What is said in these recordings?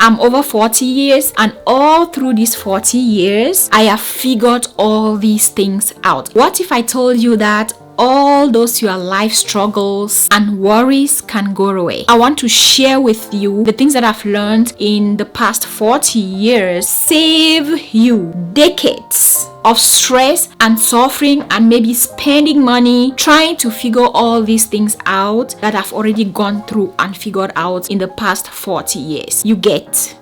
I'm over 40 years, and all through these 40 years, I have figured all these things out. What if I told you that all those your life struggles and worries can go away? I want to share with you the things that I've learned in the past 40 years, save you decades of stress and suffering and maybe spending money trying to figure all these things out that I've already gone through and figured out in the past 40 years. You get.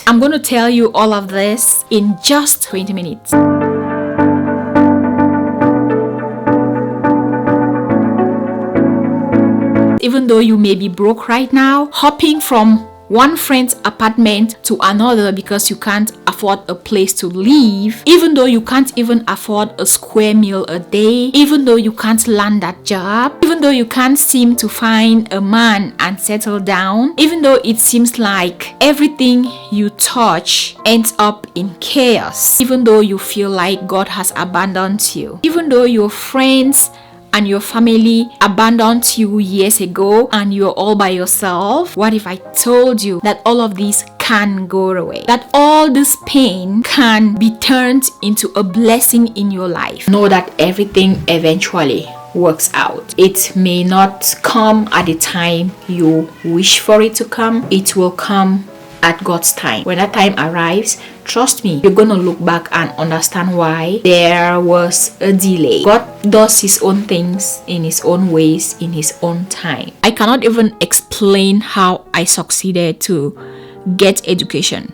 I'm going to tell you all of this in just 20 minutes. Even though you may be broke right now, hopping from one friend's apartment to another because you can't afford a place to live, even though you can't even afford a square meal a day, even though you can't land that job, even though you can't seem to find a man and settle down, even though it seems like everything you touch ends up in chaos, even though you feel like God has abandoned you, even though your friends and your family abandoned you years ago and you're all by yourself. What if I told you that all of these can go away? That all this pain can be turned into a blessing in your life. Know that everything eventually works out. It may not come at the time you wish for it to come. It will come at God's time. When that time arrives, trust me, you're gonna look back and understand why there was a delay. God does his own things in his own ways, in his own time. I cannot even explain how I succeeded to get education.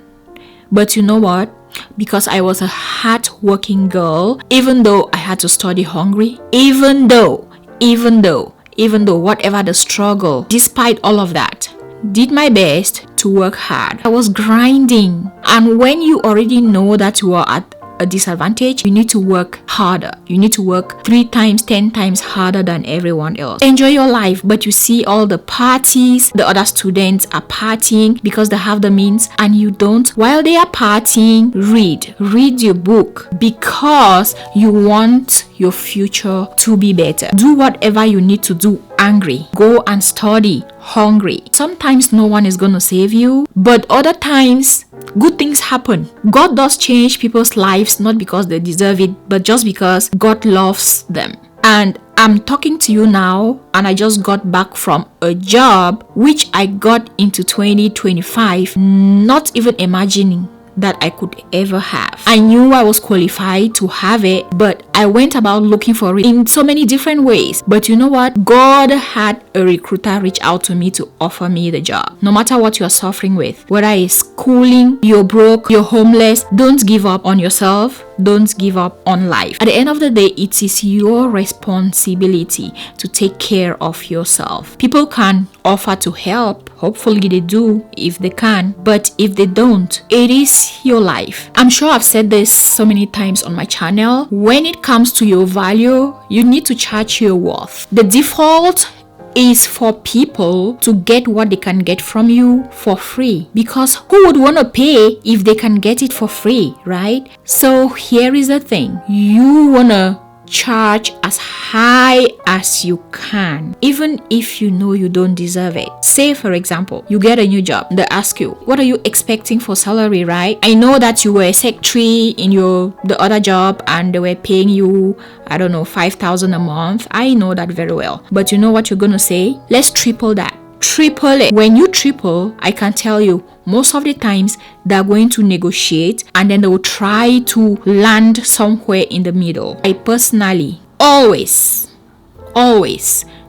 But you know what? Because I was a hard-working girl, even though I had to study hungry, even though whatever the struggle, despite all of that, did my best to work hard. I was grinding. And when you already know that you are at a disadvantage, you need to work harder. You need to work 3 times, 10 times harder than everyone else. Enjoy your life, but you see all the parties, the other students are partying because they have the means and you don't. While they are partying, read your book because you want your future to be better. Do whatever you need to do. Angry. Go and study. Hungry. Sometimes no one is going to save you, but other times good things happen. God does change people's lives not because they deserve it, but just because God loves them. And I'm talking to you now, and I just got back from a job which I got into 2025, not even imagining that I could ever have. I knew I was qualified to have it, but I went about looking for it in so many different ways. But you know what? God had a recruiter reach out to me to offer me the job. No matter what you're suffering with, whether it's schooling, you're broke, you're homeless, don't give up on yourself. Don't give up on life. At the end of the day, it is your responsibility to take care of yourself. People can offer to help. Hopefully they do if they can. But if they don't, it is your life. I'm sure I've said this so many times on my channel. When it comes to your value, you need to charge your worth. The default is for people to get what they can get from you for free, because who would want to pay if they can get it for free, right? So here is the thing, you want to charge as high as you can, even if you know you don't deserve it. Say for example, you get a new job, they ask you, what are you expecting for salary, right? I know that you were a secretary in the other job and they were paying you, I don't know, 5,000 a month. I know that very well. But you know what you're gonna say? Let's triple that. Triple it. When you triple, I can tell you, most of the times they're going to negotiate and then they will try to land somewhere in the middle. I personally always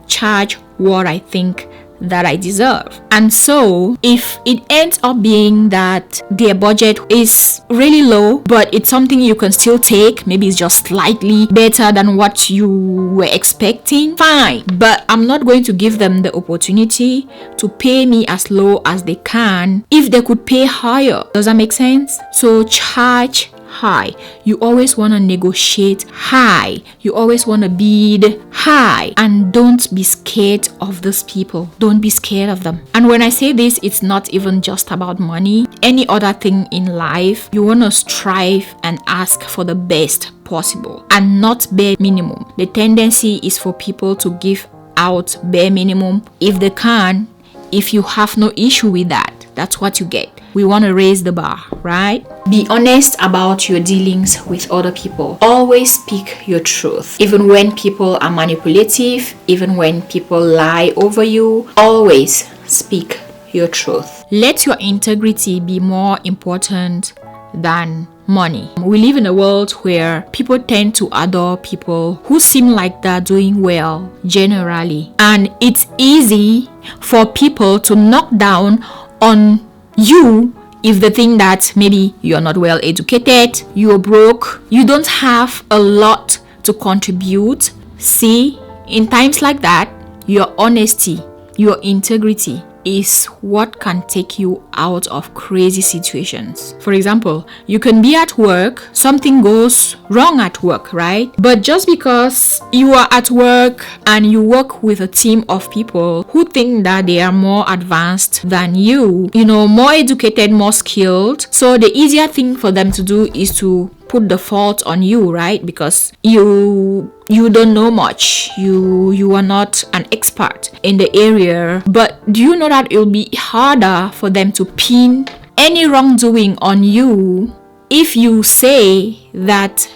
charge what I think that I deserve. And so if it ends up being that their budget is really low, but it's something you can still take, maybe it's just slightly better than what you were expecting, fine. But I'm not going to give them the opportunity to pay me as low as they can if they could pay higher. Does that make sense? So charge high. You always want to negotiate high. You always want to bid high. And don't be scared of these people. Don't be scared of them. And when I say this, it's not even just about money. Any other thing in life, you want to strive and ask for the best possible and not bare minimum. The tendency is for people to give out bare minimum if they can. If you have no issue with that, that's what you get. we want to raise the bar, right? Be honest about your dealings with other people. Always speak your truth. Even when people are manipulative, even when people lie over you, always speak your truth. Let your integrity be more important than money. We live in a world where people tend to adore people who seem like they're doing well generally, and it's easy for people to knock down on you if they think that maybe you're not well educated, you're broke, you don't have a lot to contribute. See, in times like that, your honesty, your integrity is what can take you out of crazy situations. For example, you can be at work, something goes wrong at work, right? But just because you are at work and you work with a team of people who think that they are more advanced than you, more educated, more skilled, so the easier thing for them to do is to put the fault on you, right? Because you don't know much, you are not an expert in the area. But do you know that it will be harder for them to pin any wrongdoing on you if you say that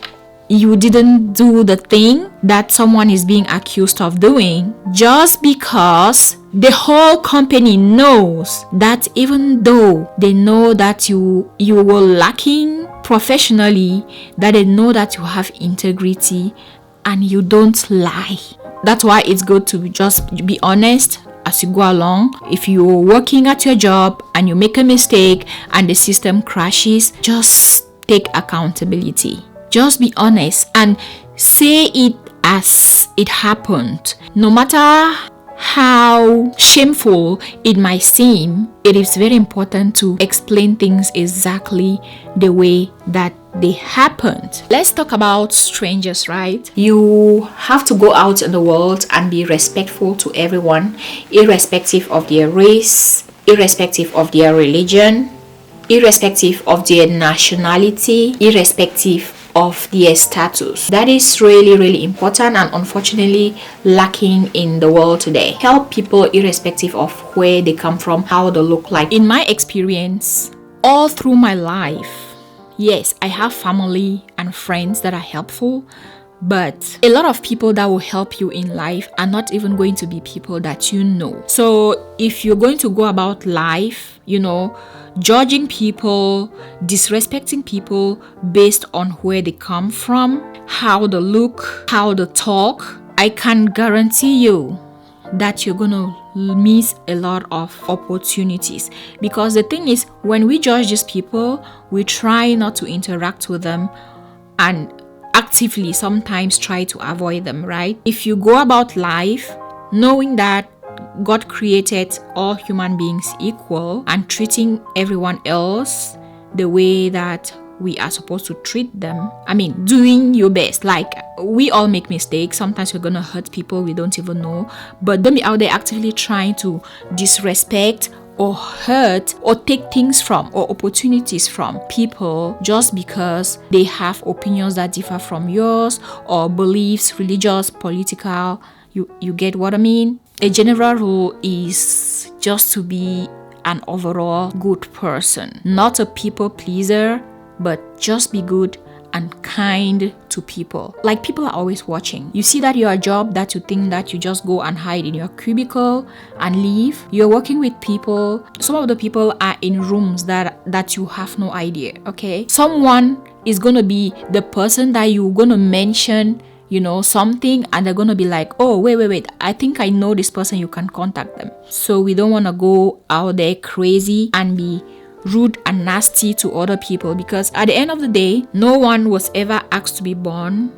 you didn't do the thing that someone is being accused of doing, just because the whole company knows that, even though they know that you were lacking professionally, that they know that you have integrity and you don't lie. That's why it's good to just be honest as you go along. If you're working at your job and you make a mistake and the system crashes, just take accountability. Just be honest and say it as it happened. No matter how shameful it might seem, it is very important to explain things exactly the way that they happened. Let's talk about strangers, right? You have to go out in the world and be respectful to everyone, irrespective of their race, irrespective of their religion, irrespective of their nationality, irrespective of their status. That is really, really important and unfortunately lacking in the world today. Help people irrespective of where they come from, how they look like. In my experience, all through my life, yes, I have family and friends that are helpful, but a lot of people that will help you in life are not even going to be people that you know. So if you're going to go about life, judging people, disrespecting people based on where they come from, how they look, how they talk, I can guarantee you that you're gonna miss a lot of opportunities. Because the thing is, when we judge these people, we try not to interact with them and actively sometimes try to avoid them, right? If you go about life knowing that God created all human beings equal and treating everyone else the way that we are supposed to treat them, doing your best. Like, we all make mistakes. Sometimes we're gonna hurt people we don't even know, but don't be out there actively trying to disrespect or hurt or take things from or opportunities from people just because they have opinions that differ from yours or beliefs, religious, political. You get what I mean? A general rule is just to be an overall good person, not a people pleaser, but just be good and kind to people. Like, people are always watching. You see that you're a job that you think that you just go and hide in your cubicle and leave. You're working with people. Some of the people are in rooms that you have no idea, okay? Someone is going to be the person that you're going to mention something, and they're gonna be like, oh, wait, I think I know this person, you can contact them. So we don't want to go out there crazy and be rude and nasty to other people, because at the end of the day, no one was ever asked to be born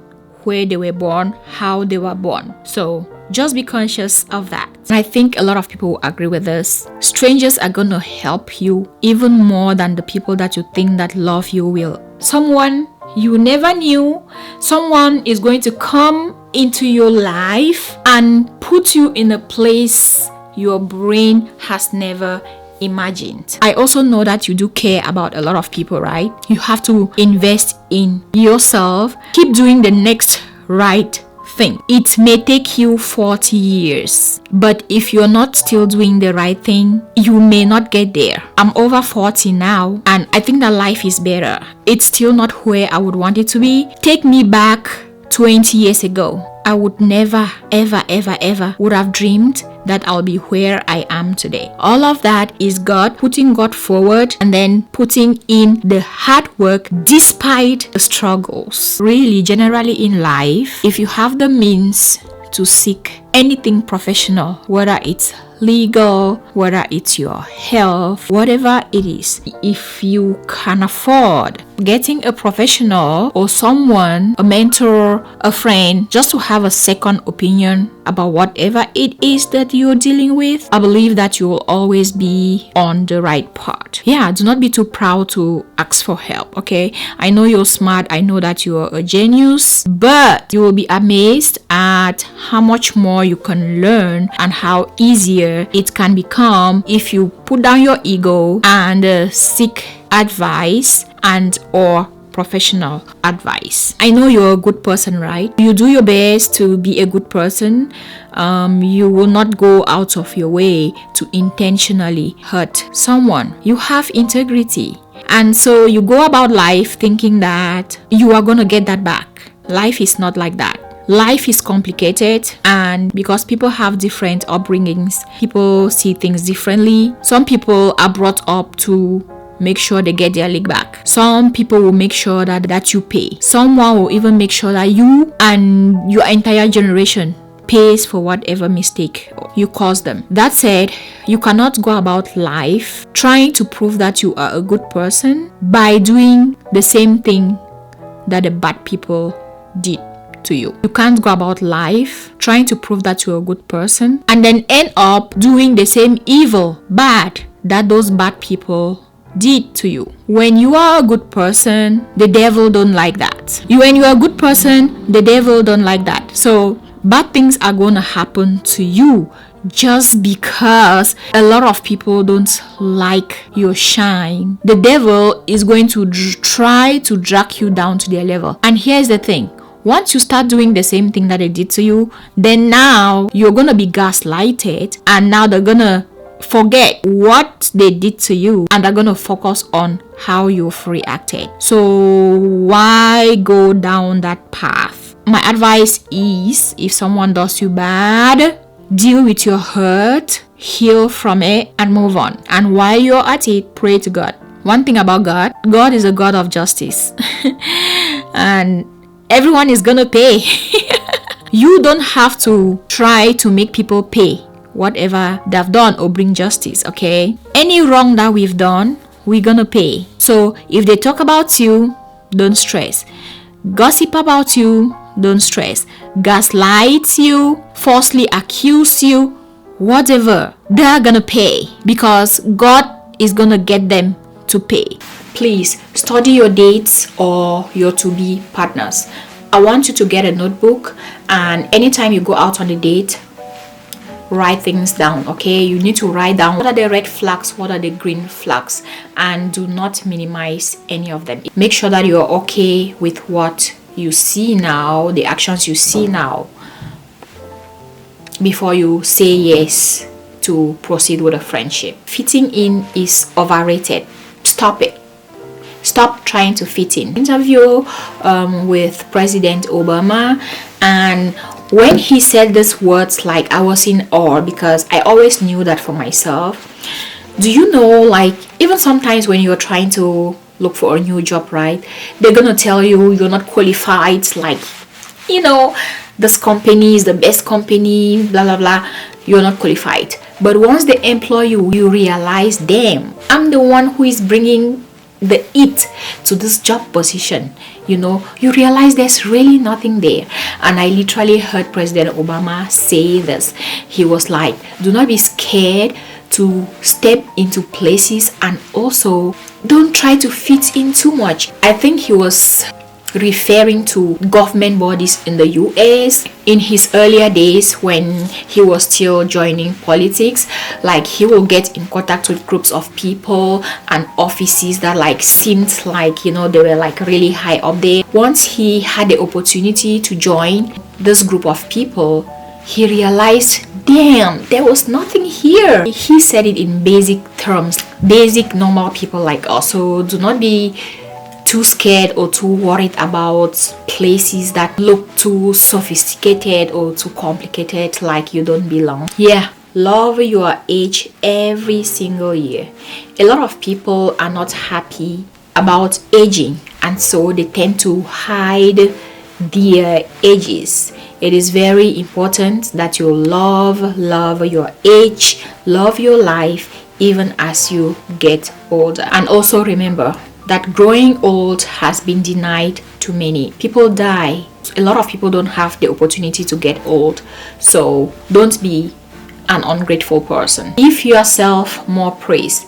where they were born, how they were born. So just be conscious of that. And I think a lot of people will agree with this. Strangers are gonna help you even more than the people that you think that love you will. Someone you never knew, someone is going to come into your life and put you in a place your brain has never imagined. I also know that you do care about a lot of people, right? You have to invest in yourself. Keep doing the next right thing. It may take you 40 years, but if you're not still doing the right thing, you may not get there. I'm over 40 now, and I think that life is better. It's still not where I would want it to be. Take me back 20 years ago. I would never, ever would have dreamed that I'll be where I am today. All of that is God, putting God forward and then putting in the hard work despite the struggles. Really, generally in life, if you have the means to seek anything professional, whether it's legal, whether it's your health, whatever it is, if you can afford getting a professional or someone, a mentor, a friend, just to have a second opinion about whatever it is that you're dealing with, I believe that you will always be on the right path. Yeah, do not be too proud to ask for help, okay? I know you're smart, I know that you're a genius, but you will be amazed at how much more you can learn and how easier it can become if you put down your ego and seek advice and or professional advice. I know you're a good person, right? You do your best to be a good person. You will not go out of your way to intentionally hurt someone. You have integrity. And so you go about life thinking that you are going to get that back. Life is not like that. Life is complicated, and because people have different upbringings, people see things differently. Some people are brought up to make sure they get their leg back. Some people will make sure that you pay. Someone will even make sure that you and your entire generation pays for whatever mistake you caused them. That said, you cannot go about life trying to prove that you are a good person by doing the same thing that the bad people did to you. You can't go about life trying to prove that you're a good person and then end up doing the same evil, bad that those bad people did to you. When you are a good person, the devil don't like that. When you are a good person, the devil don't like that. So bad things are going to happen to you just because a lot of people don't like your shine. The devil is going to try to drag you down to their level. And here's the thing. Once you start doing the same thing that they did to you, then now you're going to be gaslighted, and now they're going to forget what they did to you and they're going to focus on how you've reacted. So why go down that path? My advice is, if someone does you bad, deal with your hurt, heal from it, and move on. And while you're at it, pray to God. One thing about God, God is a God of justice. And everyone is gonna pay. You don't have to try to make people pay whatever they've done or bring justice, okay? Any wrong that we've done, we're gonna pay. So if they talk about you, don't stress. Gossip about you, don't stress. Gaslight you, falsely accuse you, whatever, they're gonna pay because God is gonna get them to pay. Please study your dates or your to-be partners. I want you to get a notebook, and anytime you go out on a date, write things down, okay? You need to write down what are the red flags, what are the green flags, and do not minimize any of them. Make sure that you're okay with what you see now, the actions you see now, before you say yes to proceed with a friendship. Fitting in is overrated. Stop it. Stop trying to fit in. Interview with President Obama, and when he said these words, like, I was in awe because I always knew that for myself. Do you know, like, even sometimes when you're trying to look for a new job, right, they're gonna tell you you're not qualified, like, you know, this company is the best company, blah blah blah, you're not qualified. But once they employ you, you realize, damn, I'm the one who is bringing the it to this job position. You know, you realize there's really nothing there. And I literally heard President Obama say this. He was like, do not be scared to step into places, and also don't try to fit in too much. I think he was referring to government bodies in the US. In his earlier days, when he was still joining politics, like he will get in contact with groups of people and offices that like seemed like, you know, they were like really high up there. Once he had the opportunity to join this group of people, he realized, damn, there was nothing here. He said it in basic terms, basic normal people like us. So do not be too scared or too worried about places that look too sophisticated or too complicated, like you don't belong. Yeah, love your age every single year. A lot of people are not happy about aging, and so they tend to hide their ages. It is very important that you love your age, love your life, even as you get older. And also remember that growing old has been denied to many. People die. A lot of people don't have the opportunity to get old. So don't be an ungrateful person. Give yourself more praise.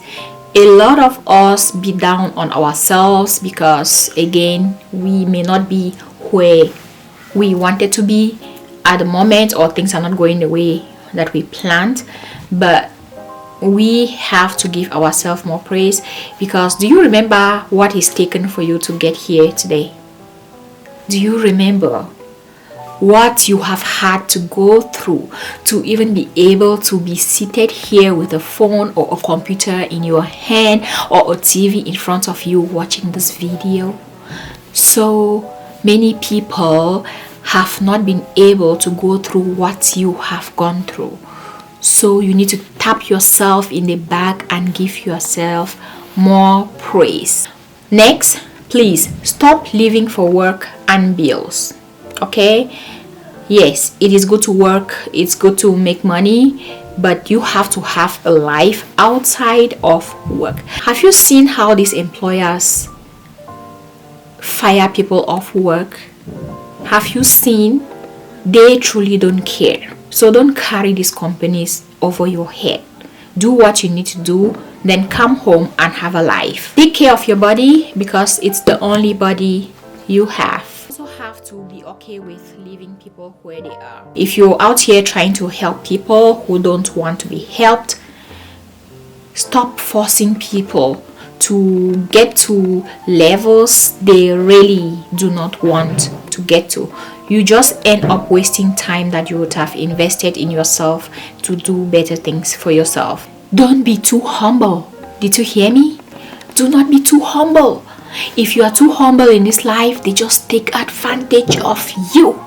A lot of us be down on ourselves because, again, we may not be where we wanted to be at the moment, or things are not going the way that we planned. But we have to give ourselves more praise, because do you remember what is taken for you to get here today? Do you remember what you have had to go through to even be able to be seated here with a phone or a computer in your hand or a TV in front of you watching this video? So many people have not been able to go through what you have gone through. So you need to tap yourself in the back and give yourself more praise. Next, please stop living for work and bills. Okay? Yes, it is good to work, it's good to make money, but you have to have a life outside of work. Have you seen how these employers fire people off work? Have you seen? They truly don't care. So don't carry these companies over your head. Do what you need to do, then come home and have a life. Take care of your body, because it's the only body you have. You also have to be okay with leaving people where they are. If you're out here trying to help people who don't want to be helped, stop forcing people to get to levels they really do not want to get to. You just end up wasting time that you would have invested in yourself to do better things for yourself. Don't be too humble. Did you hear me? Do not be too humble. If you are too humble in this life, they just take advantage of you.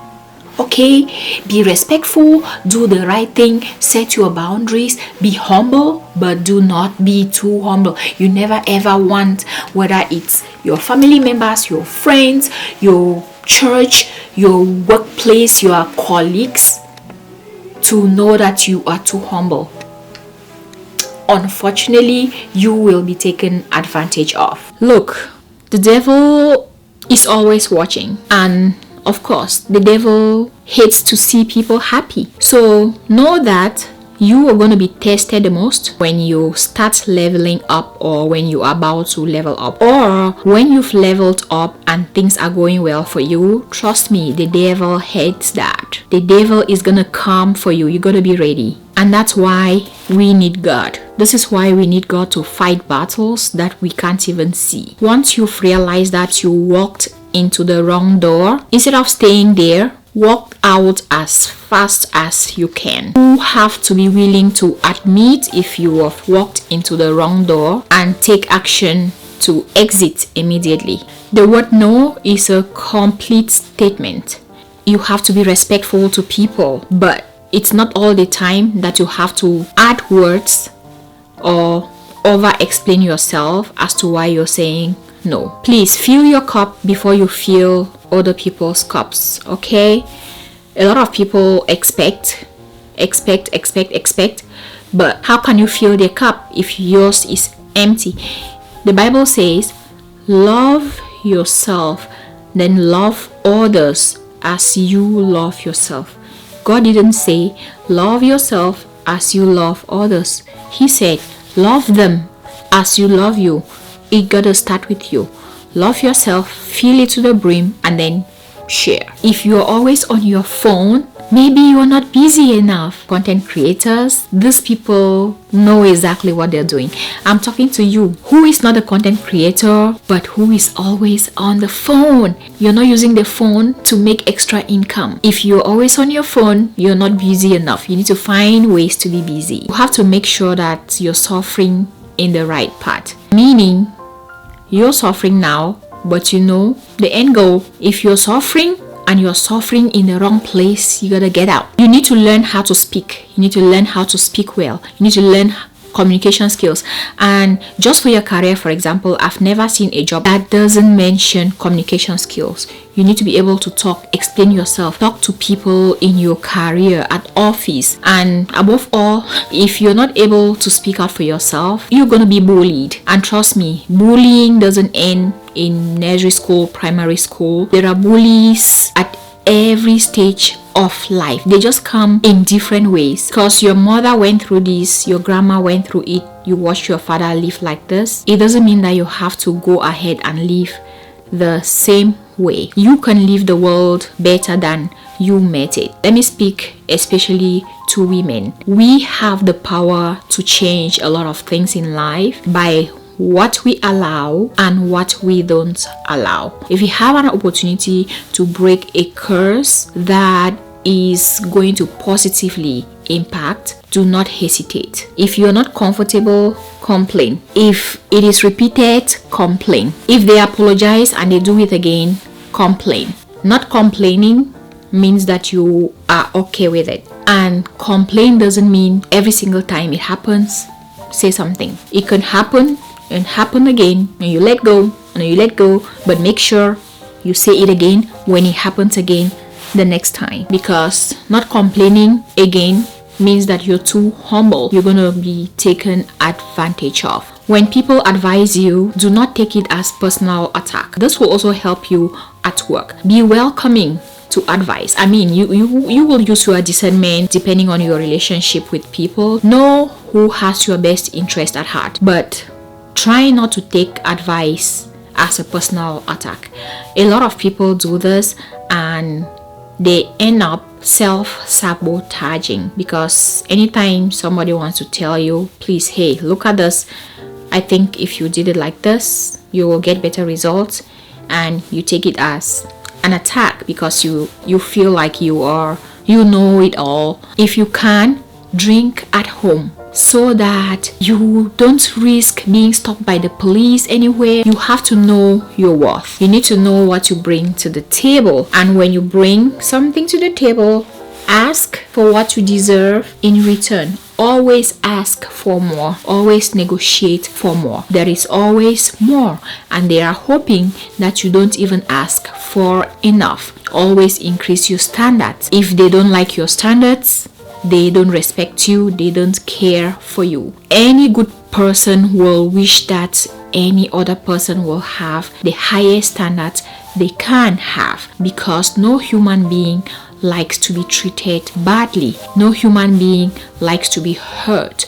Okay? Be respectful, do the right thing, set your boundaries, be humble, but do not be too humble. You never ever want, whether it's your family members, your friends, your church, your workplace, your colleagues, to know that you are too humble. Unfortunately, you will be taken advantage of. Look, the devil is always watching, and of course, the devil hates to see people happy. So know that you are going to be tested the most when you start leveling up, or when you are about to level up, or when you've leveled up and things are going well for you. Trust me, the devil hates that. The devil is going to come for you. You got to be ready. And that's why we need God. This is why we need God to fight battles that we can't even see. Once you've realized that you walked into the wrong door, instead of staying there, walk out as fast as you can. You have to be willing to admit if you have walked into the wrong door and take action to exit immediately. The word no is a complete statement. You have to be respectful to people, but it's not all the time that you have to add words or over explain yourself as to why you're saying no. Please fill your cup before you fill other people's cups. Okay? A lot of people expect, but how can you fill their cup if yours is empty? The Bible says, love yourself, then love others as you love yourself. God didn't say love yourself as you love others. He said love them as you love you. It gotta start with you. love yourself, fill it to the brim, and then share. If you're always on your phone, maybe you're not busy enough. Content creators, these people know exactly what they're doing. I'm talking to you who is not a content creator but who is always on the phone. You're not using the phone to make extra income. If you're always on your phone, you're not busy enough. You need to find ways to be busy. You have to make sure that you're suffering in the right path, meaning you're suffering now, but you know the end goal. If you're suffering and you're suffering in the wrong place, you gotta get out. You need to learn how to speak. You need to learn how to speak well. You need to learn communication skills. And just for your career, for example, I've never seen a job that doesn't mention communication skills. You need to be able to talk, explain yourself, talk to people in your career, at office, and above all, if you're not able to speak out for yourself, you're gonna be bullied. And trust me, bullying doesn't end in nursery school, primary school. There are bullies at every stage of life. They just come in different ways. Because your mother went through this, your grandma went through it, you watched your father live like this, it doesn't mean that you have to go ahead and live the same way. You can live the world better than you met it. Let me speak especially to women. We have the power to change a lot of things in life by what we allow and what we don't allow. If you have an opportunity to break a curse that is going to positively impact, do not hesitate. If you're not comfortable, complain. If it is repeated, complain. If they apologize and they do it again, complain. Not complaining means that you are okay with it. And complain doesn't mean every single time it happens, say something. It can happen and happen again, and you let go, and you let go, but make sure you say it again when it happens again the next time. Because not complaining again means that you're too humble. You're going to be taken advantage of. When people advise you, do not take it as personal attack. This will also help you at work. Be welcoming to advice. I mean, you will use your discernment depending on your relationship with people. Know who has your best interest at heart, but try not to take advice as a personal attack. A lot of people do this and they end up self-sabotaging, because anytime somebody wants to tell you, please, hey, look at this, I think if you did it like this, you will get better results, and you take it as an attack because you feel like you know it all. If you can, drink at home, so that you don't risk being stopped by the police anywhere. You have to know your worth. You need to know what you bring to the table. And when you bring something to the table, ask for what you deserve in return. Always ask for more. Always negotiate for more. There is always more. And they are hoping that you don't even ask for enough. Always increase your standards. If they don't like your standards, they don't respect you, they don't care for you. Any good person will wish that any other person will have the highest standards they can have, because no human being likes to be treated badly. No human being likes to be hurt.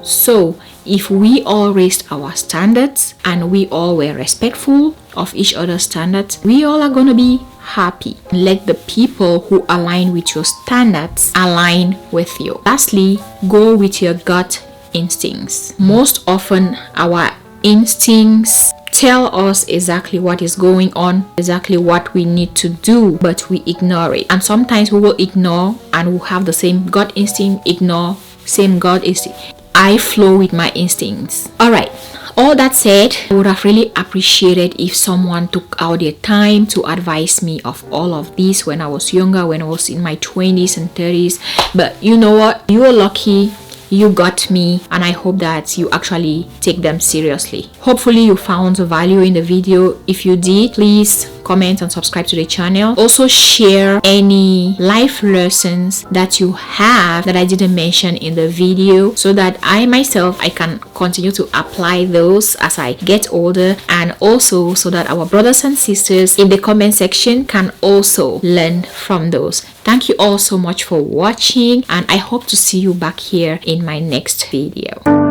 So if we all raised our standards and we all were respectful of each other's standards, we all are going to be happy. Let the people who align with your standards align with you. Lastly, go with your gut instincts. Most often our instincts tell us exactly what is going on, exactly what we need to do, but we ignore it. And sometimes we will ignore and we'll have the same gut instinct, ignore, same gut instinct. I flow with my instincts. Alright, all that said, I would have really appreciated if someone took out their time to advise me of all of this when I was younger, when I was in my 20s and 30s. But you know what? You are lucky. You got me, and I hope that you actually take them seriously. Hopefully you found value in the video. If you did, please comment and subscribe to the channel. Also share any life lessons that you have that I didn't mention in the video, so that I myself can continue to apply those as I get older, and also so that our brothers and sisters in the comment section can also learn from those. Thank you all so much for watching, and I hope to see you back here in my next video.